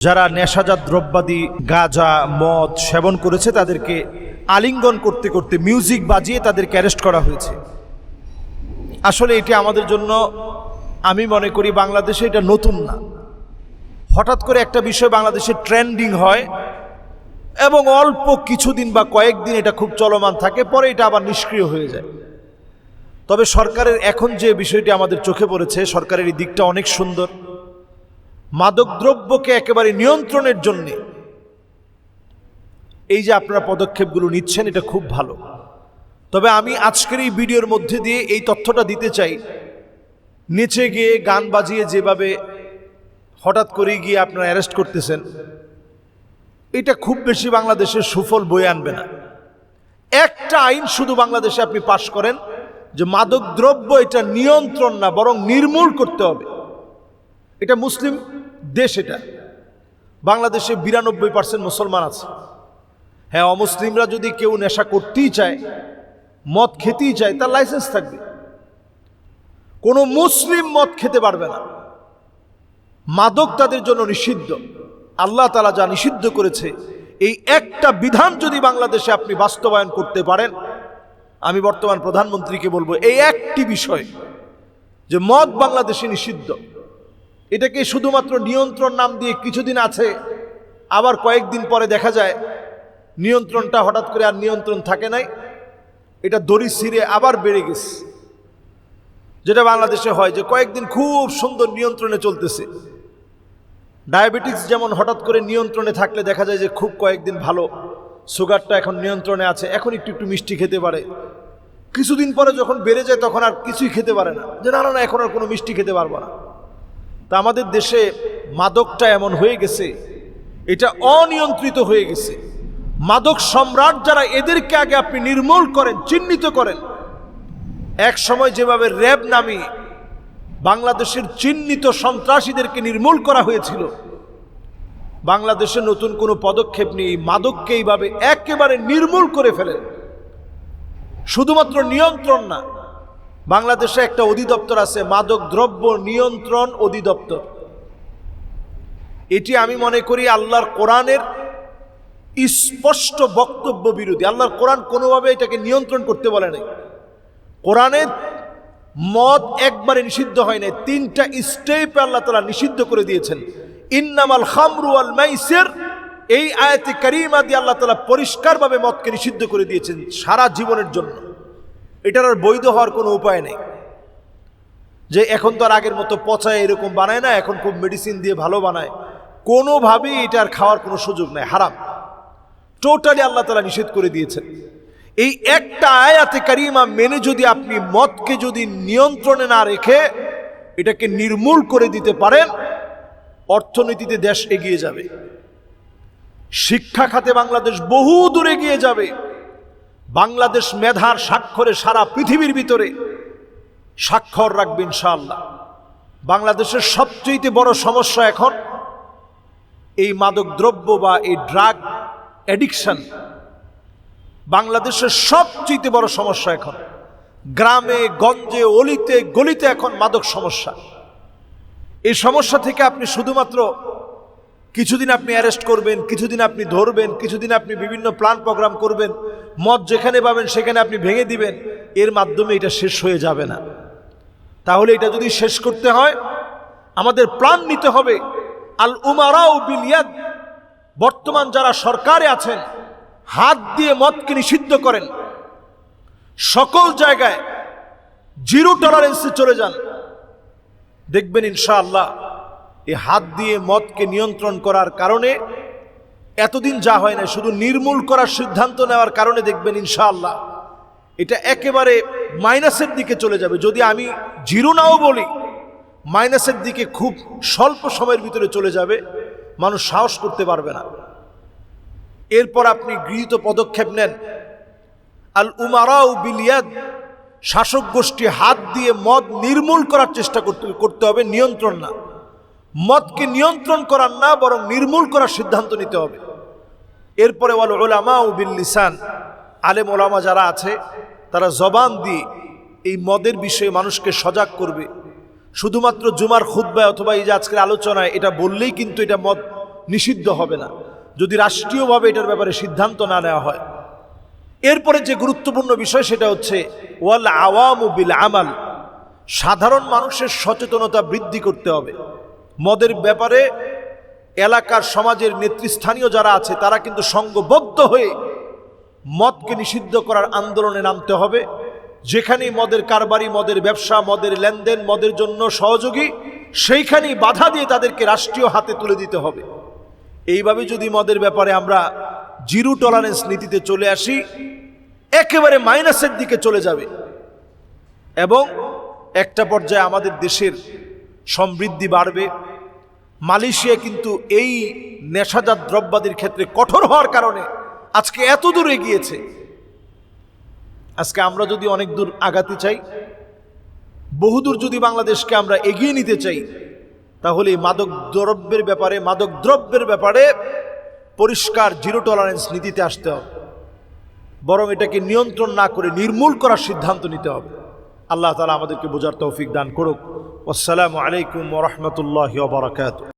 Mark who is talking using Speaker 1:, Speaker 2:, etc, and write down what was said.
Speaker 1: যারা নেশাজাত দ্রব্যাদি গাঁজা মদ সেবন করেছে তাদেরকে আলিঙ্গন করতে করতে মিউজিক বাজিয়ে তাদেরকে অ্যারেস্ট করা হয়েছে। আসলে এটি আমাদের জন্য, আমি মনে করি বাংলাদেশে এটা নতুন না। হঠাৎ করে একটা বিষয় বাংলাদেশে ট্রেন্ডিং হয় এবং অল্প কিছুদিন বা কয়েকদিন এটা খুব চলমান থাকে, পরে এটা আবার নিষ্ক্রিয় হয়ে যায়। তবে সরকারের এখন যে বিষয়টি আমাদের চোখে পড়েছে, সরকারের এই দিকটা অনেক সুন্দর। মাদকদ্রব্যকে একেবারে নিয়ন্ত্রণের জন্য এই যে আপনারা পদক্ষেপগুলো নিচ্ছেন, এটা খুব ভালো। তবে আমি আজকের এই ভিডিওর মধ্যে দিয়ে এই তথ্যটা দিতে চাই, নেচে গিয়ে গান বাজিয়ে যেভাবে হঠাৎ করে গিয়ে আপনারা অ্যারেস্ট করতেছেন, এটা খুব বেশি বাংলাদেশের সুফল বয়ে আনবে না। একটা আইন শুধু বাংলাদেশে আপনি পাশ করেন যে মাদকদ্রব্য এটা নিয়ন্ত্রণ না, বরং নির্মূল করতে হবে। এটা মুসলিম দেশ, এটা বাংলাদেশে 92% মুসলমান আছে। হ্যাঁ, অমুসলিমরা যদি কেউ নেশা করতেই চায়, মদ খেতেই চায়, তার লাইসেন্স থাকবে। কোনো মুসলিম মদ খেতে পারবে না। মাদক তাদের জন্য নিষিদ্ধ। আল্লাহ তাআলা যা নিষিদ্ধ করেছে, এই একটা বিধান যদি বাংলাদেশে আপনি বাস্তবায়ন করতে পারেন, আমি বর্তমান প্রধানমন্ত্রীকে বলবো এই একটি বিষয়, যে মদ বাংলাদেশে নিষিদ্ধ, এটাকে শুধুমাত্র নিয়ন্ত্রণ নাম দিয়ে কিছুদিন আছে, আবার কয়েকদিন পরে দেখা যায় নিয়ন্ত্রণটা হঠাৎ করে আর নিয়ন্ত্রণ থাকে নাই, এটা দড়ি ছিঁড়ে আবার বেড়ে গেছে। যেটা বাংলাদেশে হয় যে কয়েকদিন খুব সুন্দর নিয়ন্ত্রণে চলতেছে। ডায়াবেটিস যেমন হঠাৎ করে নিয়ন্ত্রণে থাকলে দেখা যায় যে খুব কয়েকদিন ভালো, সুগারটা এখন নিয়ন্ত্রণে আছে, এখন একটু একটু মিষ্টি খেতে পারে। কিছুদিন পরে যখন বেড়ে যায় তখন আর কিছুই খেতে পারে না, যে না না এখন আর কোনো মিষ্টি খেতে পারবো না। তা আমাদের দেশে মাদকটা এমন হয়ে গেছে, এটা অনিয়ন্ত্রিত হয়ে গেছে। মাদক সম্রাট যারা, এদেরকে আগে আপনি নির্মূল করেন, চিহ্নিত করেন। এক সময় যেভাবে র্যাব নামে বাংলাদেশের চিহ্নিত সন্ত্রাসীদেরকে নির্মূল করা হয়েছিল, বাংলাদেশে নতুন কোনো পদক্ষেপ নেই, মাদককে এইভাবে একেবারে নির্মূল করে ফেলেন। শুধুমাত্র নিয়ন্ত্রণ না, বাংলাদেশে একটা অধিদপ্তর আছে, মাদক দ্রব্য নিয়ন্ত্রণ অধিদপ্তর। এটি আমি মনে করি আল্লাহর কোরআনের স্পষ্ট বক্তব্য বিরোধী। আল্লাহর কোরআন কোনোভাবে এটাকে নিয়ন্ত্রণ করতে বলে নাই। কোরআনে মদ একবারে নিষিদ্ধ হয় নাই, 3টা স্টেপে আল্লাহ তাআলা নিষিদ্ধ করে দিয়েছেন। ইন্নামাল খামরু ওয়াল মাইসির, এই আয়াতে কারিমা দিয়ে আল্লাহ তাআলা পরিষ্কারভাবে মদকে নিষিদ্ধ করে দিয়েছেন সারা জীবনের জন্য। এটার আর বৈধ হওয়ার কোনো উপায় নেই। যে এখন তো আর আগের মতো পচায় এরকম বানায় না, এখন খুব মেডিসিন দিয়ে ভালো বানায়, কোনোভাবেই এটার খাওয়ার কোনো সুযোগ নেই, হারাম। টোটালি আল্লাহ তাআলা নিষেধ করে দিয়েছেন। এই একটা আয়াতে কারিমা মেনে যদি আপনি মদকে যদি নিয়ন্ত্রণে না রেখে এটাকে নির্মূল করে দিতে পারেন, অর্থনীতিতে দেশ এগিয়ে যাবে। শিক্ষা খাতে বাংলাদেশ বহু দূর এগিয়ে যাবে। বাংলাদেশ মেধার স্বাক্ষরে সারা পৃথিবীর ভিতরে স্বাক্ষর রাখবে ইনশাআল্লাহ। বাংলাদেশের সবচেয়ে বড় সমস্যা এখন এই মাদক দ্রব্য বা এই ড্রাগ অ্যাডিকশন। বাংলাদেশের সবচেয়ে বড় সমস্যা এখন গ্রামে গঞ্জে অলিতে গলিতে এখন মাদক সমস্যা। এই সমস্যা থেকে আপনি শুধুমাত্র কিছুদিন আপনি অ্যারেস্ট করবেন, কিছুদিন আপনি ধরবেন, কিছুদিন আপনি বিভিন্ন প্ল্যান প্রোগ্রাম করবেন, মদ যেখানে পাবেন সেখানে আপনি ভেঙে দিবেন, এর মাধ্যমে এটা শেষ হয়ে যাবে না। তাহলে এটা যদি শেষ করতে হয় আমাদের প্ল্যান নিতে হবে। আল উমারাউ বিল ইয়াদ, বর্তমান যারা সরকারে আছেন হাত দিয়ে মদকে নিষিদ্ধ করেন, সকল জায়গায় জিরো টলারেন্সে চলে যান, দেখবেন ইনশাআল্লাহ এই হাত দিয়ে মদকে নিয়ন্ত্রণ করার কারণে এতদিন যা হয় না, শুধু নির্মূল করার সিদ্ধান্ত নেওয়ার কারণে দেখবেন ইনশাআল্লাহ এটা একেবারে মাইনাসের দিকে চলে যাবে। যদি আমি জিরো নাও বলি, মাইনাসের দিকে খুব স্বল্প সময়ের ভিতরে চলে যাবে, মানুষ সাহস করতে পারবে না। এরপর আপনি গৃহীত পদক্ষেপ নেন। আল উমারাউ বিল ইয়াদ, শাসক গোষ্ঠী হাত দিয়ে মদ নির্মূল করার চেষ্টা করতে হবে, নিয়ন্ত্রণ না। মদকে নিয়ন্ত্রণ করার না, বরং নির্মূল করার সিদ্ধান্ত নিতে হবে। এরপরে ওয়াল উলামাউ বিল লিসান, আলেম ওলামা যারা আছে তারা জবান দিয়ে এই মদের বিষয়ে মানুষকে সজাগ করবে। শুধুমাত্র জুমার খুতবায় অথবা এই যে আজকের আলোচনায় এটা বললেই কিন্তু এটা মদ নিষিদ্ধ হবে না, যদি রাষ্ট্রীয়ভাবে এটার ব্যাপারে সিদ্ধান্ত না নেওয়া হয়। এরপরে যে গুরুত্বপূর্ণ বিষয় সেটা হচ্ছে ওয়াল আওয়ামু বিল আমাল, সাধারণ মানুষের সচেতনতা বৃদ্ধি করতে হবে। মদের ব্যাপারে এলাকার সমাজের নেতৃস্থানীয় যারা আছে তারা কিন্তু সংঘবদ্ধ হয়ে মদকে নিষিদ্ধ করার আন্দোলনে নামতে হবে। যেখানেই মদের কারবারি, মদের ব্যবসা, মদের লেনদেন, মদের জন্য সহযোগী, সেইখানেই বাধা দিয়ে তাদেরকে রাষ্ট্রীয় হাতে তুলে দিতে হবে। এইভাবে যদি মদের ব্যাপারে আমরা জিরো টলারেন্স নীতিতে চলে আসি, একেবারে মাইনাসের দিকে চলে যাবে এবং একটা পর্যায়ে আমাদের দেশের সমৃদ্ধি বাড়বে। মালয়েশিয়া কিন্তু এই নেশাজাত দ্রব্যাদির ক্ষেত্রে কঠোর হওয়ার কারণে আজকে এত দূর এগিয়েছে। আজকে আমরা যদি অনেক দূর আগাতে চাই, বহুদূর যদি বাংলাদেশকে আমরা এগিয়ে নিতে চাই, তাহলে এই মাদক দ্রব্যের ব্যাপারে পরিষ্কার জিরো টলারেন্স নীতিতে আসতে হবে, বরং এটাকে নিয়ন্ত্রণ না করে নির্মূল করার সিদ্ধান্ত নিতে হবে। আল্লাহ তাআলা আমাদেরকে বোঝার তৌফিক দান করুক। আসসালামু আলাইকুম ওয়া রাহমাতুল্লাহি ওয়া বারাকাতুহু।